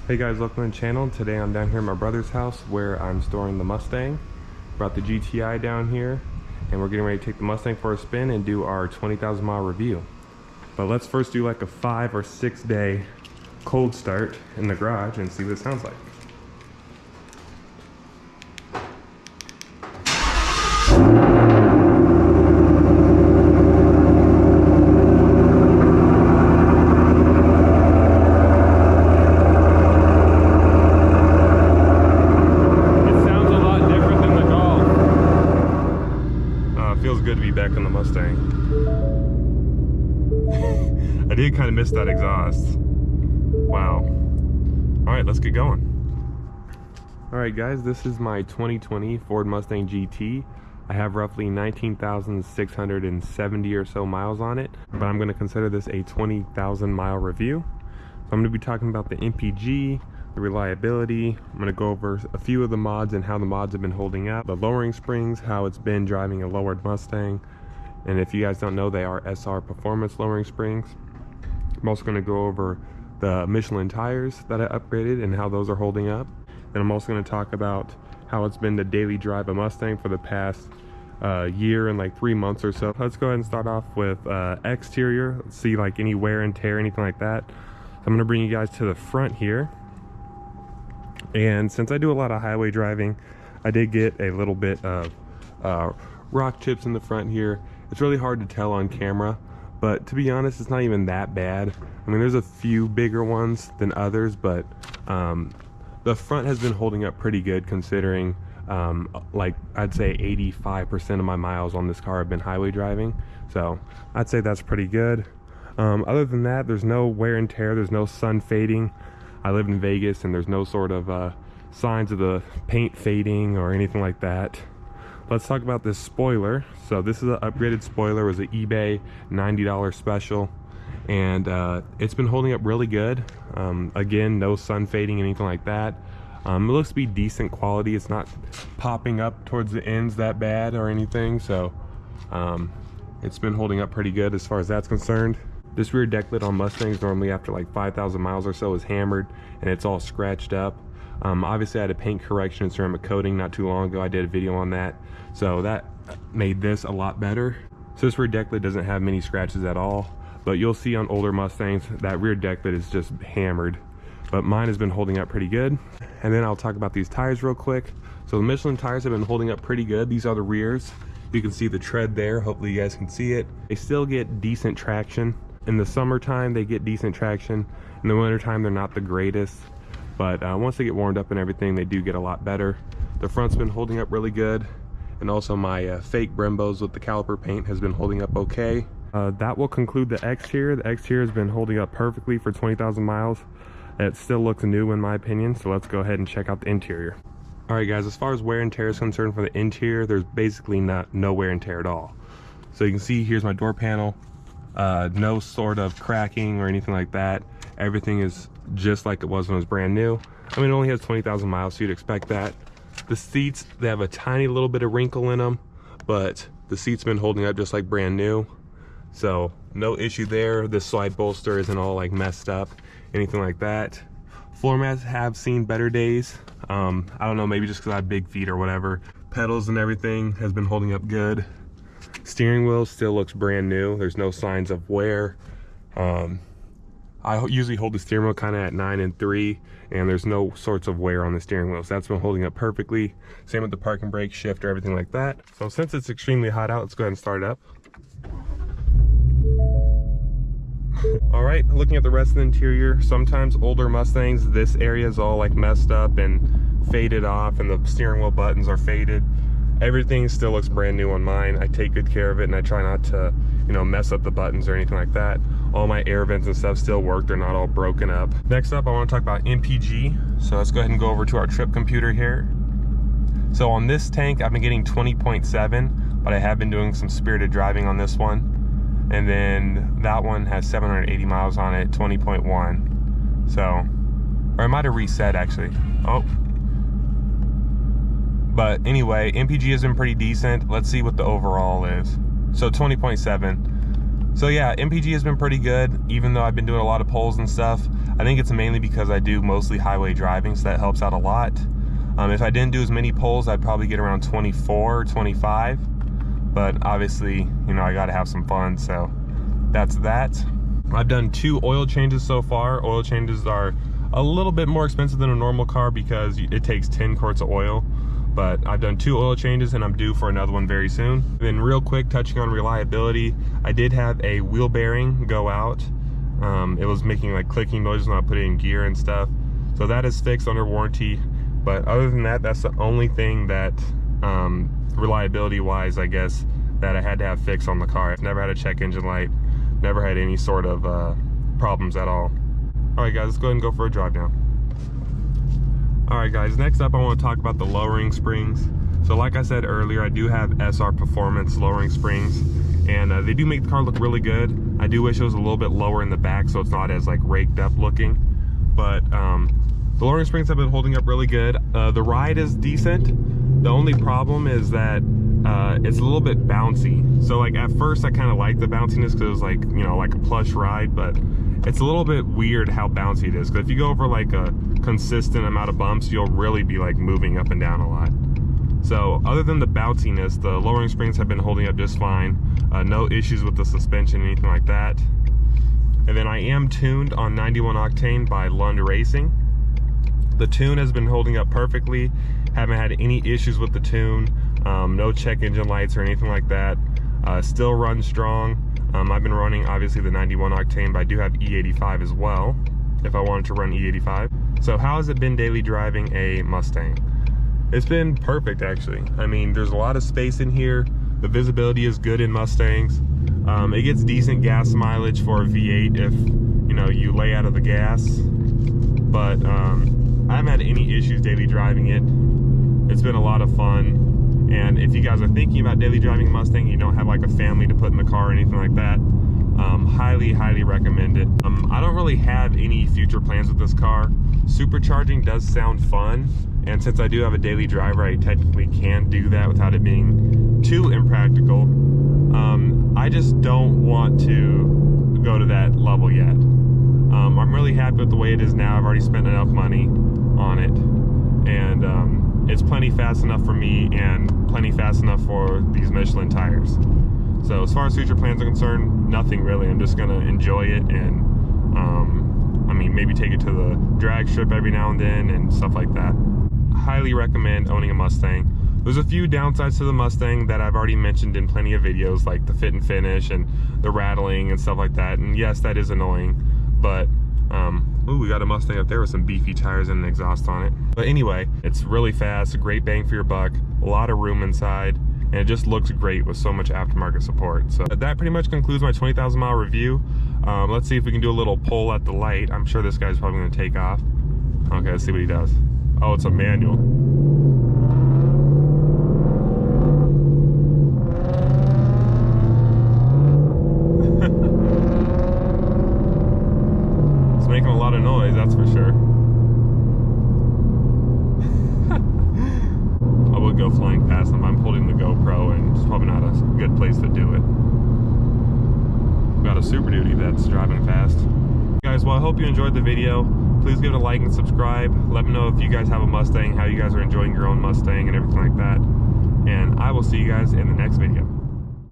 Hey guys, welcome to the channel. Today I'm down here at my brother's house where I'm storing the Mustang. Brought the GTI down here and we're getting ready to take the Mustang for a spin and do our 20,000 mile review. But let's first do like a 5 or 6 day cold start in the garage and see what it sounds like. Good to be back on the Mustang. I did kind of miss that exhaust. Wow. Alright, let's get going. Alright guys, this is my 2020 Ford Mustang GT. I have roughly 19,670 or so miles on it, but I'm going to consider this a 20,000 mile review. So I'm going to be talking about the MPG, the reliability. I'm going to go over a few of the mods and how the mods have been holding up, the lowering springs, how it's been driving a lowered Mustang, and if you guys don't know, they are SR performance lowering springs. I'm also going to go over the Michelin tires that I upgraded and how those are holding up. And I'm also going to talk about how it's been to daily drive a Mustang for the past year and like 3 months or so. Let's go ahead and start off with exterior. Let's see like any wear and tear, anything like that. I'm going to bring you guys to the front here. And since I do a lot of highway driving, I did get a little bit of rock chips in the front here. It's really hard to tell on camera, but to be honest, it's not even that bad. I mean, there's a few bigger ones than others, but the front has been holding up pretty good considering like I'd say 85% of my miles on this car have been highway driving. So I'd say that's pretty good. Other than that, there's no wear and tear, there's no sun fading. I live in Vegas and there's no sort of signs of the paint fading or anything like that. Let's talk about this spoiler. So this is an upgraded spoiler. It was an eBay $90 special and it's been holding up really good. Again, no sun fading, anything like that. It looks to be decent quality. It's not popping up towards the ends that bad or anything. So it's been holding up pretty good as far as that's concerned. This rear deck lid on Mustangs normally after like 5,000 miles or so is hammered and it's all scratched up. Obviously I had a paint correction and ceramic coating not too long ago. I did a video on that, so that made this a lot better. So this rear deck lid doesn't have many scratches at all, but you'll see on older Mustangs that rear deck lid is just hammered, but mine has been holding up pretty good. And then I'll talk about these tires real quick. So the Michelin tires have been holding up pretty good. These are the rears. You can see the tread there. Hopefully you guys can see it. They still get decent traction. In the summertime they get decent traction. In the wintertime they're not the greatest, but once they get warmed up and everything, they do get a lot better. The front's been holding up really good, and also my fake Brembos with the caliper paint has been holding up okay. That will conclude the exterior. The exterior has been holding up perfectly for 20,000 miles. It still looks new in my opinion, so let's go ahead and check out the interior. Alright guys, as far as wear and tear is concerned for the interior, there's basically no wear and tear at all. So you can see here's my door panel. No sort of cracking or anything like that. Everything is just like it was when it was brand new. I mean, it only has 20,000 miles, so you'd expect that. The seats, they have a tiny little bit of wrinkle in them, but the seat's been holding up just like brand new. So no issue there. This slide bolster isn't all like messed up, anything like that. Floor mats have seen better days. I don't know, maybe just because I have big feet or whatever. Pedals and everything has been holding up good. Steering wheel still looks brand new. There's no signs of wear. I usually hold the steering wheel kind of at 9 and 3, and there's no sorts of wear on the steering wheel, so that's been holding up perfectly. Same with the parking brake, shifter, everything like that. So since it's extremely hot out, let's go ahead and start it up. All right, looking at the rest of the interior, sometimes older Mustangs, this area is all like messed up and faded off, and the steering wheel buttons are faded. Everything still looks brand new on mine. I take good care of it and I try not to, you know, mess up the buttons or anything like that. All my air vents and stuff still work. They're not all broken up. Next up, I want to talk about MPG. So let's go ahead and go over to our trip computer here. So on this tank, I've been getting 20.7, but I have been doing some spirited driving on this one. And then that one has 780 miles on it, 20.1. So, or I might have reset actually. Oh. But anyway, MPG has been pretty decent. Let's see what the overall is. So 20.7. So yeah, MPG has been pretty good, even though I've been doing a lot of pulls and stuff. I think it's mainly because I do mostly highway driving, so that helps out a lot. If I didn't do as many pulls, I'd probably get around 24 or 25, but obviously, you know, I gotta have some fun, so that's that. I've done 2 oil changes so far. Oil changes are a little bit more expensive than a normal car because it takes 10 quarts of oil, but I've done 2 oil changes and I'm due for another one very soon. Then real quick, touching on reliability, I did have a wheel bearing go out. It was making like clicking noises when I put it in gear and stuff, so that is fixed under warranty. But other than that, that's the only thing that reliability wise, I guess, that I had to have fixed on the car. I've never had a check engine light, never had any sort of problems at all. All right guys, let's go ahead and go for a drive now. All right guys, next up I want to talk about the lowering springs. So like I said earlier, I do have SR Performance lowering springs, and they do make the car look really good. I do wish it was a little bit lower in the back so it's not as like raked up looking, but the lowering springs have been holding up really good. The ride is decent. The only problem is that it's a little bit bouncy. So like at first I kind of like the bounciness because it was like, you know, like a plush ride, but it's a little bit weird how bouncy it is. Because if you go over like a consistent amount of bumps, you'll really be like moving up and down a lot. So other than the bounciness, the lowering springs have been holding up just fine. No issues with the suspension, anything like that. And then I am tuned on 91 octane by Lund Racing. The tune has been holding up perfectly. Haven't had any issues with the tune. No check engine lights or anything like that. Still runs strong. I've been running obviously the 91 octane, but I do have E85 as well if I wanted to run E85. So how has it been daily driving a Mustang? It's been perfect actually. I mean, there's a lot of space in here. The visibility is good in Mustangs. It gets decent gas mileage for a V8 if, you know, you lay out of the gas. But I haven't had any issues daily driving it. It's been a lot of fun. And if you guys are thinking about daily driving a Mustang, you don't have like a family to put in the car or anything like that, highly recommend it. I don't really have any future plans with this car. Supercharging does sound fun, and since I do have a daily driver, I technically can do that without it being too impractical. I just don't want to go to that level yet. I'm really happy with the way it is now. I've already spent enough money on it, and it's plenty fast enough for me and plenty fast enough for these Michelin tires. So as far as future plans are concerned, nothing really. I'm just gonna enjoy it and I mean, maybe take it to the drag strip every now and then and stuff like that. Highly recommend owning a Mustang. There's a few downsides to the Mustang that I've already mentioned in plenty of videos, like the fit and finish and the rattling and stuff like that. And yes, that is annoying, but ooh, we got a Mustang up there with some beefy tires and an exhaust on it. But anyway, it's really fast, a great bang for your buck, a lot of room inside, and it just looks great with so much aftermarket support. So that pretty much concludes my 20,000 mile review. Let's see if we can do a little pull at the light. I'm sure this guy's probably gonna take off. Okay, let's see what he does. Oh, it's a manual. It's making a lot of noise, that's for sure. I would go flying past them. I'm holding the GoPro and it's probably not a good place to do it. Got a Super Duty that's driving fast. Guys, well, I hope you enjoyed the video. Please give it a like and subscribe. Let me know if you guys have a Mustang, how you guys are enjoying your own Mustang and everything like that. And I will see you guys in the next video.